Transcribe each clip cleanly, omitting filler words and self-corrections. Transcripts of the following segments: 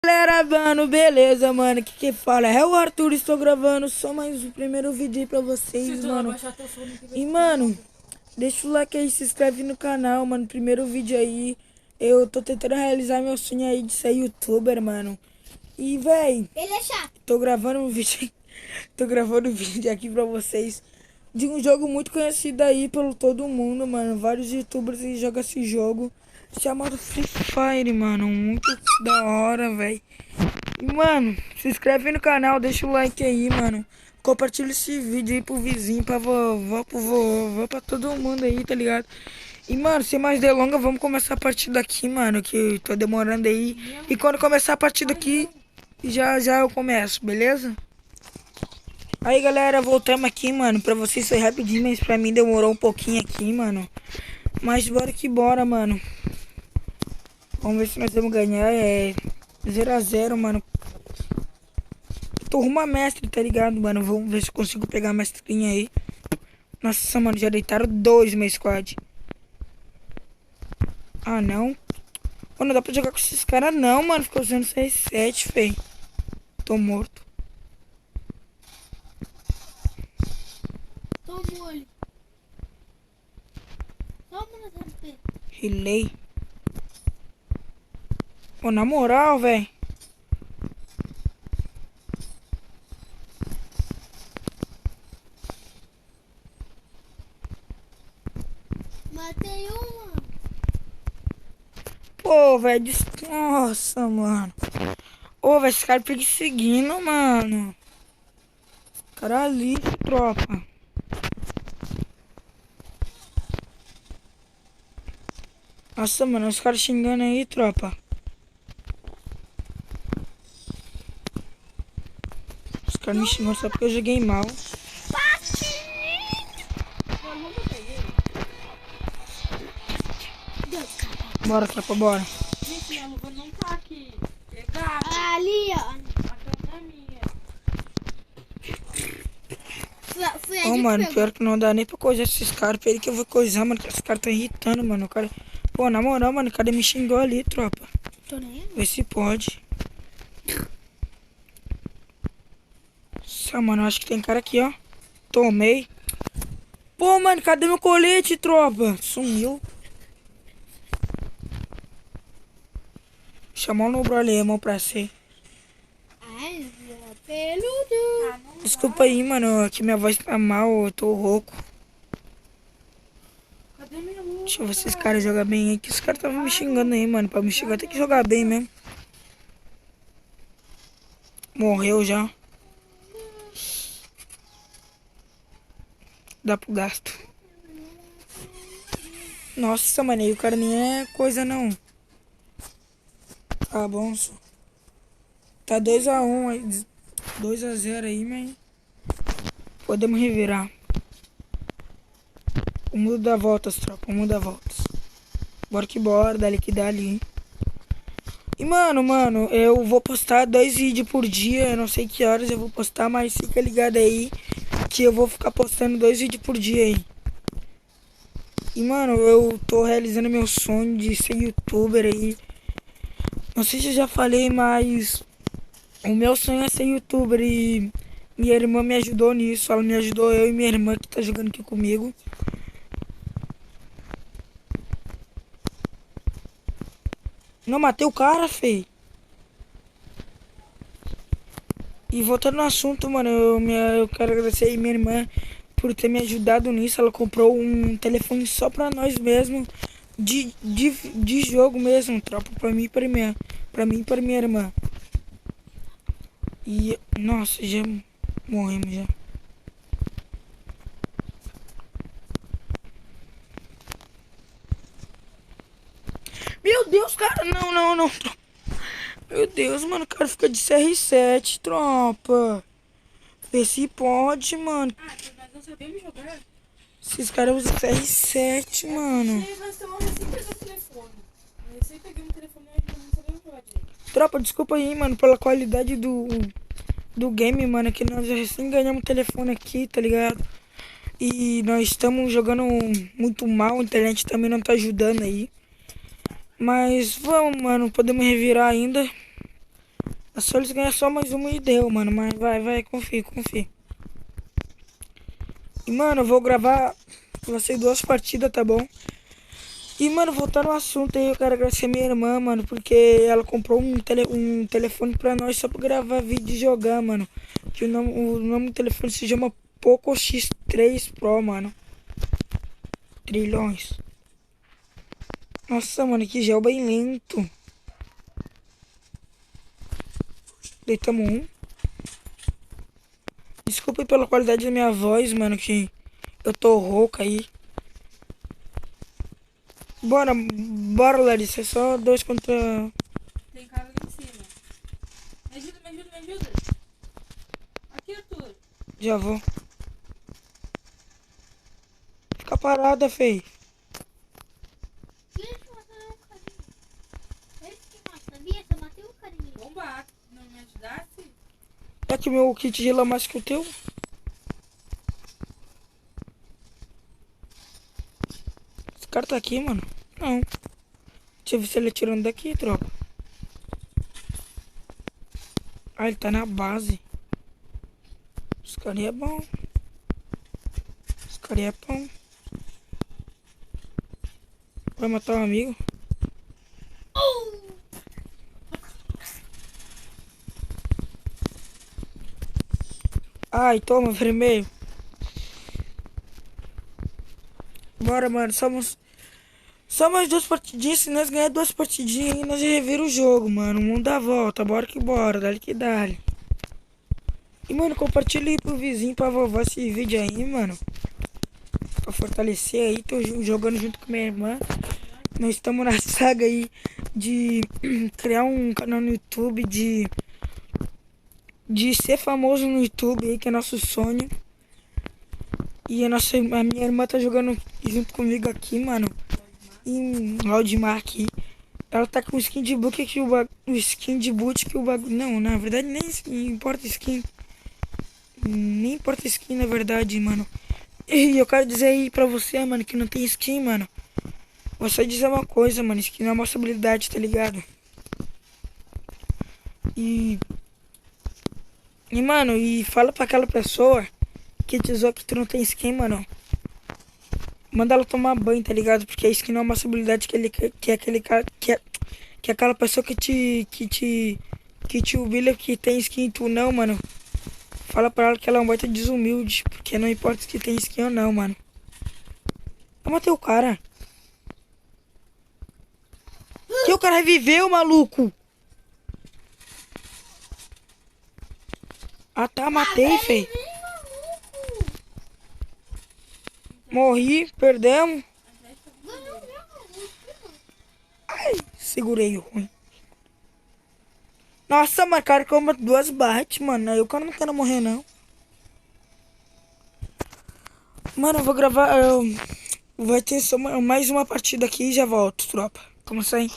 Galera, mano, beleza, mano? Aqui que fala é o Arthur, estou gravando só mais o primeiro vídeo aí pra vocês, mano. E, mano, deixa o like aí, se inscreve no canal, mano. Primeiro vídeo aí, eu tô tentando realizar meu sonho aí de ser youtuber, mano. E, véi, Ele é chato. tô gravando um vídeo, tô gravando um vídeo aqui pra vocês de um jogo muito conhecido aí pelo todo mundo, mano. Vários youtubers aí jogam esse jogo chamado Free Fire, mano. Muito da hora, velho. E, mano, se inscreve no canal, deixa o like aí, mano. Compartilha esse vídeo aí pro vizinho, pra vovó, pro vovô, pra todo mundo aí, tá ligado? E, mano, sem mais delongas, vamos começar a partida aqui, mano, que tô demorando aí. E quando começar a partida aqui, já eu começo, beleza? Aí, galera, voltamos aqui, mano. Pra vocês foi rapidinho, mas pra mim demorou um pouquinho aqui, mano. Mas bora que bora, mano. Vamos ver se nós vamos ganhar. É 0 a 0, mano. Tô rumo a mestre, tá ligado, mano? Vamos ver se eu consigo pegar a mestrinha aí. Nossa, mano, já deitaram 2 no meu squad. Ah, não. Pô, não dá pra jogar com esses caras não, mano. Ficou usando CS7, fei. Tô morto. Toma ele. Toma no tapete. Relay. Pô, na moral, velho. Matei uma. Pô, velho. Nossa, mano. Ô, velho, esse cara perseguindo, mano. Cara ali, tropa. Nossa, mano, os caras xingando aí, tropa. Os caras me xingando só porque eu joguei mal. Bora, tropa, bora. Gente, a luva não tá aqui. Pegaram. Ali, ó. A câmera é minha. Foi a Ô, gente mano, pegou. pior que não dá nem pra coisar esses caras. Peraí que eu vou coisar, mano, que esses caras tão irritando, mano. O cara... Pô, na moral, mano, o cara me xingou ali, tropa. Tô nem aí. Vê se pode. Nossa, mano, acho que tem cara aqui, ó. Tomei. Pô, mano, cadê meu colete, tropa? Sumiu. Chamou no problema pra ser. Ai, peludo. Desculpa aí, mano, que minha voz tá mal, eu tô rouco. Cadê minha luva? Deixa eu ver se esses caras jogam bem aí, que os caras estavam me xingando aí, mano. Pra me xingar tem que jogar bem mesmo. Morreu já. Dá pro gasto. Nossa, mano, aí o cara nem é coisa não. Tá bom, só. Tá 2 a 1 aí. 2 a 0 aí, mas podemos revirar. O mundo dá voltas, tropa. O mundo dá voltas. Bora que bora, dali que dali. E, mano, eu vou postar 2 vídeos por dia. Eu não sei que horas eu vou postar, mas fica ligado aí que eu vou ficar postando 2 vídeos por dia aí. E, mano, eu tô realizando meu sonho de ser youtuber aí. Não sei se eu já falei, mas o meu sonho é ser youtuber e minha irmã me ajudou nisso. Ela me ajudou, eu e minha irmã que tá jogando aqui comigo. Não matei o cara, fei. E voltando no assunto, mano, eu quero agradecer aí minha irmã por ter me ajudado nisso. Ela comprou um telefone só pra nós mesmo, de jogo mesmo, tropa, pra mim e pra minha irmã. E, nossa, já morremos já. Meu Deus, cara, não. Meu Deus, mano, o cara fica de CR7, tropa. Vê se pode, mano. Ah, mas não sabemos jogar. Esses caras usam CR7, mano. Sei, mas eu recém peguei o telefone. Eu recém peguei o telefone e não sabemos jogar direito. Tropa, desculpa aí, mano, pela qualidade do game, mano, que nós recém ganhamos um telefone aqui, tá ligado? E nós estamos jogando muito mal, a internet também não tá ajudando aí. Mas vamos, mano, podemos revirar ainda. É só eles ganhar só mais uma e deu, mano. Mas vai, confia, confia. E, mano, eu vou gravar com você 2 partidas, tá bom? E, mano, voltando ao assunto aí, eu quero agradecer minha irmã, mano, porque ela comprou um telefone pra nós só pra gravar vídeo e jogar, mano. Que o nome do telefone se chama Poco X3 Pro, mano. Trilhões. Nossa, mano, que gel bem lento. Deitamos um. Desculpa aí pela qualidade da minha voz, mano, que eu tô rouca aí. Bora, Larissa. É só 2 contra. Tem cara ali em cima. Me ajuda. Aqui, Arthur. Já vou. Fica parada, fei. Deixa eu matar um carinha. Esse que mata, sabia? Eu matei um carinha. Bomba. Não me ajudasse? É que o meu kit gela mais que o teu. Esse cara tá aqui, mano. Não. Deixa eu ver se ele atirando daqui, tropa. Ah, ele tá na base. Esse cara aí é bom. Esse cara aí é bom. Vai matar um amigo. Ai, toma, vermelho. Bora, mano. Só mais 2 partidinhas. Se nós ganhar 2 partidinhas aí, nós já revira o jogo, mano. O mundo dá volta. Bora que bora. Dale que dale. E, mano, compartilha aí pro vizinho, pra vovó esse vídeo aí, mano. Pra fortalecer aí. Tô jogando junto com minha irmã. Nós estamos na saga aí de criar um canal no YouTube, de ser famoso no YouTube aí, que é nosso sonho. E a minha irmã tá jogando junto comigo aqui, mano. Em Waldemar aqui. Ela tá com skin de boot que o skin de boot que o bagulho. Não, na verdade nem importa skin. Nem importa skin, na verdade, mano. E eu quero dizer aí pra você, mano, que não tem skin, mano. Vou só dizer uma coisa, mano. Skin não é uma habilidade, tá ligado? E, mano, e fala pra aquela pessoa que te zoa que tu não tem skin, mano. Manda ela tomar banho, tá ligado? Porque a skin não é uma habilidade que é aquele cara. Que é aquela pessoa que te humilha que tem skin e tu não, mano. Fala pra ela que ela é um baita desumilde. Porque não importa se tem skin ou não, mano. Eu matei o cara. Que o cara reviveu, maluco. Ah tá, matei, fei. Morri, perdemos. Ai, segurei o ruim. Nossa, mas cara, como 2 barras, mano. Aí o cara não quer morrer, não. Mano, eu vou gravar. Vai ter só mais uma partida aqui e já volto, tropa. Como assim?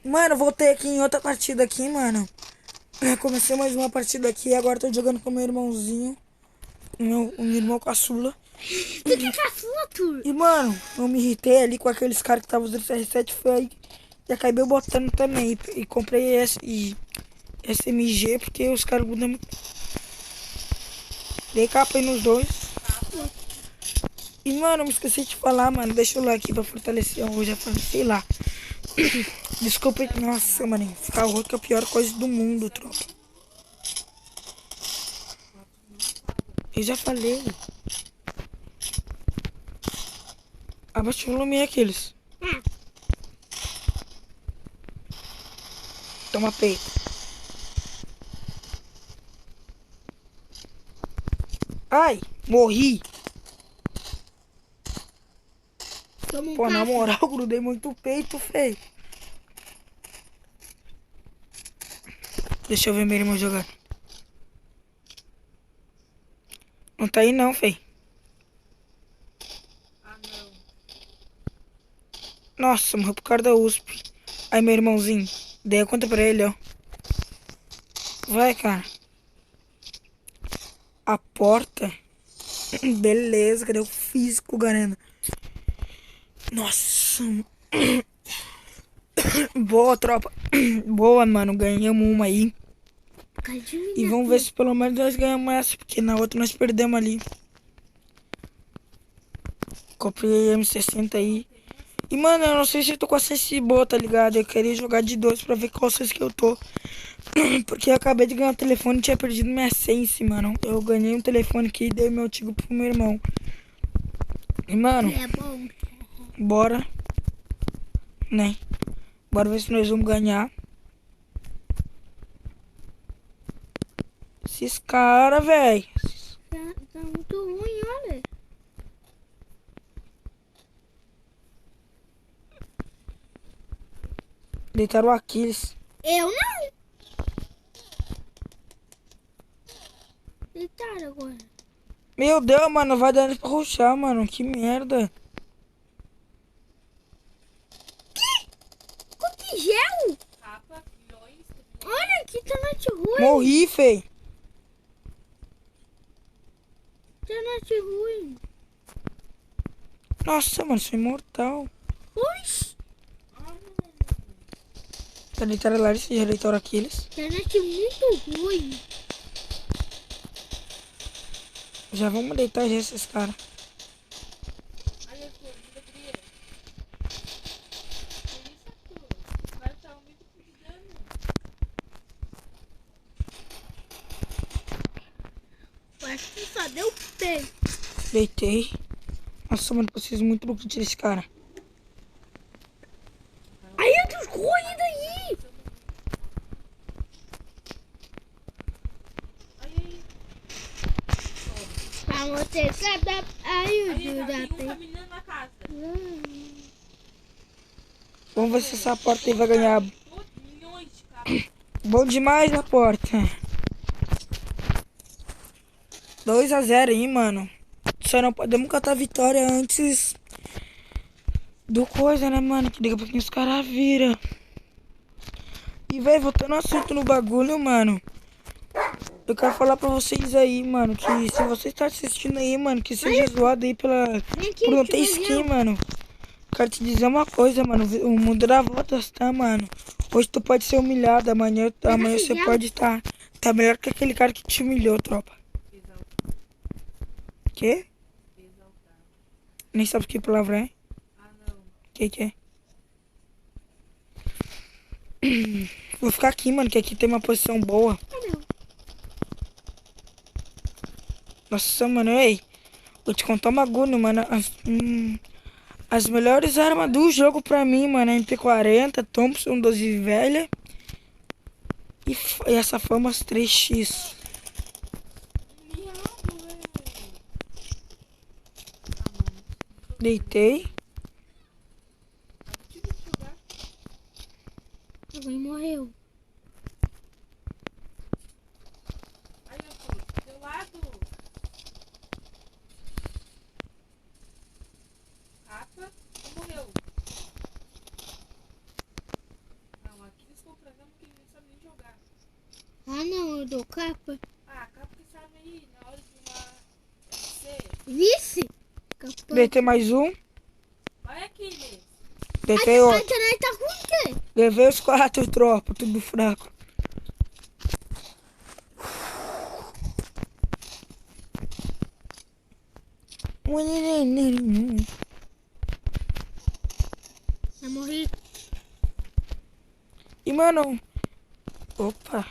Mano, voltei aqui em outra partida aqui, mano. Comecei mais uma partida aqui. Agora tô jogando com meu irmãozinho. O meu irmão caçula. Tu que é caçula, Arthur? E, mano, eu me irritei ali com aqueles caras que estavam usando CR7. Foi aí. E acabei botando também. E comprei SMG porque os caras mudam muito. Dei capa aí nos dois. E, mano, eu me esqueci de falar, mano. Deixa o like pra fortalecer hoje. Já falei, sei lá. Desculpa aí. Nossa, mano. Ficar rouco é a pior coisa do mundo, tropa. Eu já falei. Abaixa o volume aí, aqueles. Toma peito. Ai, morri. Pô, na moral, grudei muito o peito, feio. Deixa eu ver meu irmão jogar. Não tá aí não, feio. Ah, não. Nossa, morreu por causa da USP. Aí, meu irmãozinho. Dei a conta pra ele, ó. Vai, cara. A porta. Beleza, cadê o físico, galera? Nossa. Boa, tropa. Boa, mano. Ganhamos uma aí. E vamos ver se pelo menos nós ganhamos essa, porque na outra nós perdemos ali. Comprei M60 aí. E, mano, eu não sei se eu tô com a sense boa, tá ligado? Eu queria jogar de 2 pra ver qual sense que eu tô. Porque eu acabei de ganhar um telefone e tinha perdido minha sense, mano. Eu ganhei um telefone aqui e dei meu antigo pro meu irmão. E, mano, É bom. bora. Né? Bora ver se nós vamos ganhar. Esses caras, velho. Tá muito ruim, olha. Deitaram o Aquiles. Eu não. Deitaram agora. Meu Deus, mano, vai dando pra rushar, mano. Que merda. Coquigel? Capa, milhões. Olha aqui, tá na ruim. Morri, fei. Tá na ruim. Nossa, mano, sou imortal. Oxi. Tá deitaram Larissa, já deitaram Aquiles. Internet muito ruim. Já vamos deitar já esses caras. Aí, Arthur, vida cria. Que isso, Arthur? O cara tá muito cuidando. Eu acho que só deu pé. Deitei. Nossa, mano, preciso muito do kit desse cara. Aí eu tô correndo aí. Aí. Pra você saber Aí, ajuda. tem um caminhando na casa. Vamos ver se essa porta aí vai ganhar. Milhões de capas. Bom demais a porta. 2-0 aí, mano. Só não podemos catar a vitória antes do coisa, né, mano? Que daqui a pouquinho os caras viram. E, velho, voltando ao assunto no bagulho, mano. Eu quero falar pra vocês aí, mano, que se você está assistindo aí, mano, que seja zoado aí Vem aqui, por não ter deixa eu ver. skin, mano. Quero te dizer uma coisa, mano. O mundo dá voltas, tá, mano? Hoje tu pode ser humilhado, amanhã você pode estar tá melhor que aquele cara que te humilhou, tropa. Quê? Nem sabe que palavra é? Ah, não. Que é? Vou ficar aqui, mano, que aqui tem uma posição boa. Nossa, mano, ei. Vou te contar um bagulho, mano. As melhores armas do jogo pra mim, mano, é MP40, Thompson 12 velha e essa Famas 3X. Deitei. Alguém morreu. Aí, Arthur, do teu lado. Capa, ou morreu? Não, aqui eles estão trazendo porque ele não sabe nem jogar. Ah, não, eu dou capa. Ah, capa que sabe aí, na hora de uma FC. Vice? Capa. Deitei mais um. Vai aqui, Inês. Deitei A outro. internet tá ruim, quê? Levei os 4, tropa, tudo fraco. Eu morri. E, mano... Opa.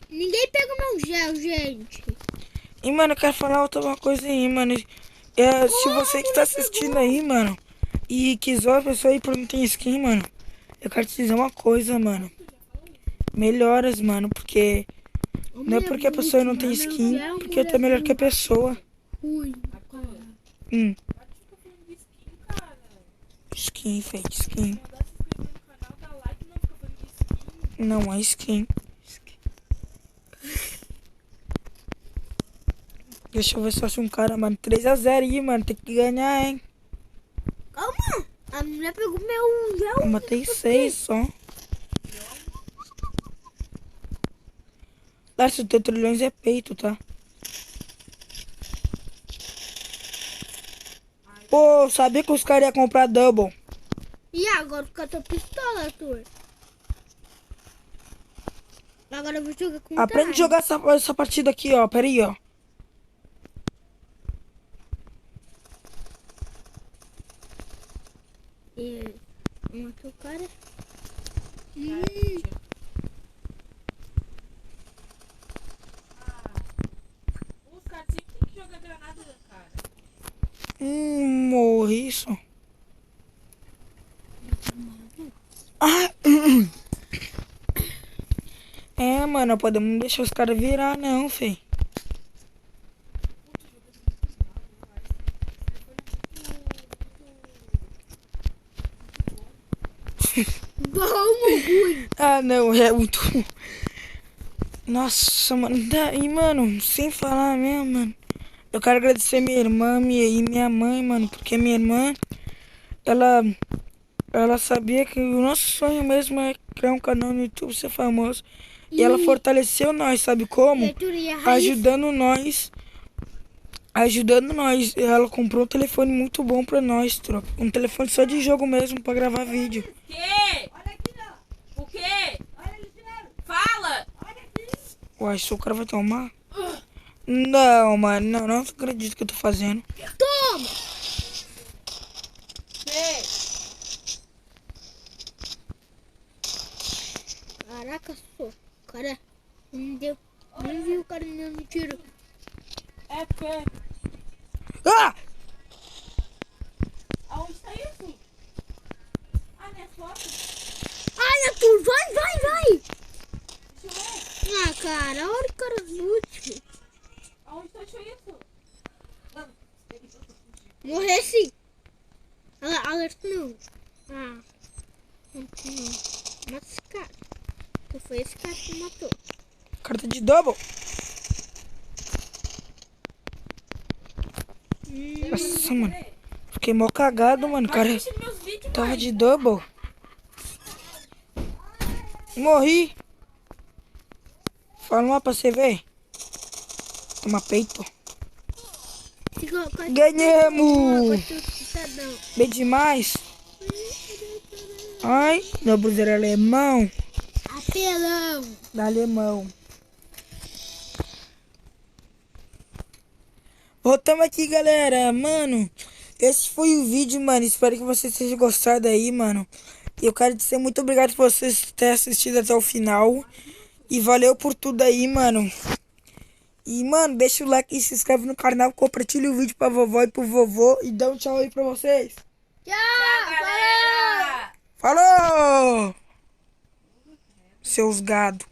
Ninguém pegou meu gel, gente. E, mano, eu quero falar outra coisa aí, mano. Se você que tá assistindo aí, mano, e quiser a pessoa aí por não ter skin, mano, eu quero te dizer uma coisa, mano. Melhoras, mano, porque... Não é porque a pessoa não tem skin, porque tá melhor que a pessoa. Ruim. Hum. Para de ficar falando de skin, cara. Skin, feito, skin. Mandar se inscrever no canal, dá like, não fica falando de skin. Não é skin. Deixa eu ver se eu acho um cara, mano. 3-0 aí, mano. Tem que ganhar, hein. Calma. A mulher pegou meu gel. Eu matei 6 só. Larissa, o teu trilhões é peito, tá? Pô, sabia que os caras iam comprar double. E agora com a tua pistola, Arthur? Agora eu vou jogar com Aprende a jogar essa partida aqui, ó. Pera aí, ó. E matou o cara. Os caras sempre tem que jogar granada, cara. Morri só. Ah, é, mano, não podemos deixar os caras virar, não, fei. Vamos, ruim. Ah, não, é muito. Nossa, mano, daí, mano, sem falar mesmo, mano. Eu quero agradecer minha irmã e minha mãe, mano, porque minha irmã, ela sabia que o nosso sonho mesmo é criar um canal no YouTube, ser famoso. E ela fortaleceu nós, sabe como? Arthur e a Raíssa. Ajudando nós. Ela comprou um telefone muito bom pra nós, tropa. Um telefone só de jogo mesmo, pra gravar vídeo. Quê? O quê? Fala! Uai, se o cara vai tomar? Não, mano, não acredito que eu tô fazendo. Toma! Quê? Caraca, só. Cara, não deu. Nem viu o cara me dando tiro. É porque... Ah! Aonde tá isso? Ah, minha foto? Ai, Arthur, vai! Deixa eu ver. Ah, cara, olha o cara útil. Aonde tu achou isso? Morresse. Alerta não. Ah, não. Mata esse cara. Que foi esse cara que matou. Carta de double. Nossa, mano. Fiquei mó cagado, mano. Cara, Assiste meus vídeos, tava mãe. de double. Morri. Fala uma pra você ver. Toma peito. Ganhamos. Bem demais. Ai, meu bruzeiro alemão. Apelão. Da alemão. Voltamos aqui, galera. Mano, esse foi o vídeo, mano. Espero que vocês tenham gostado aí, mano. E eu quero dizer muito obrigado por vocês terem assistido até o final. E valeu por tudo aí, mano. E, mano, deixa o like e se inscreve no canal. Compartilha o vídeo pra vovó e pro vovô. E dá um tchau aí pra vocês. Tchau, Galera! Falou! Seus gado.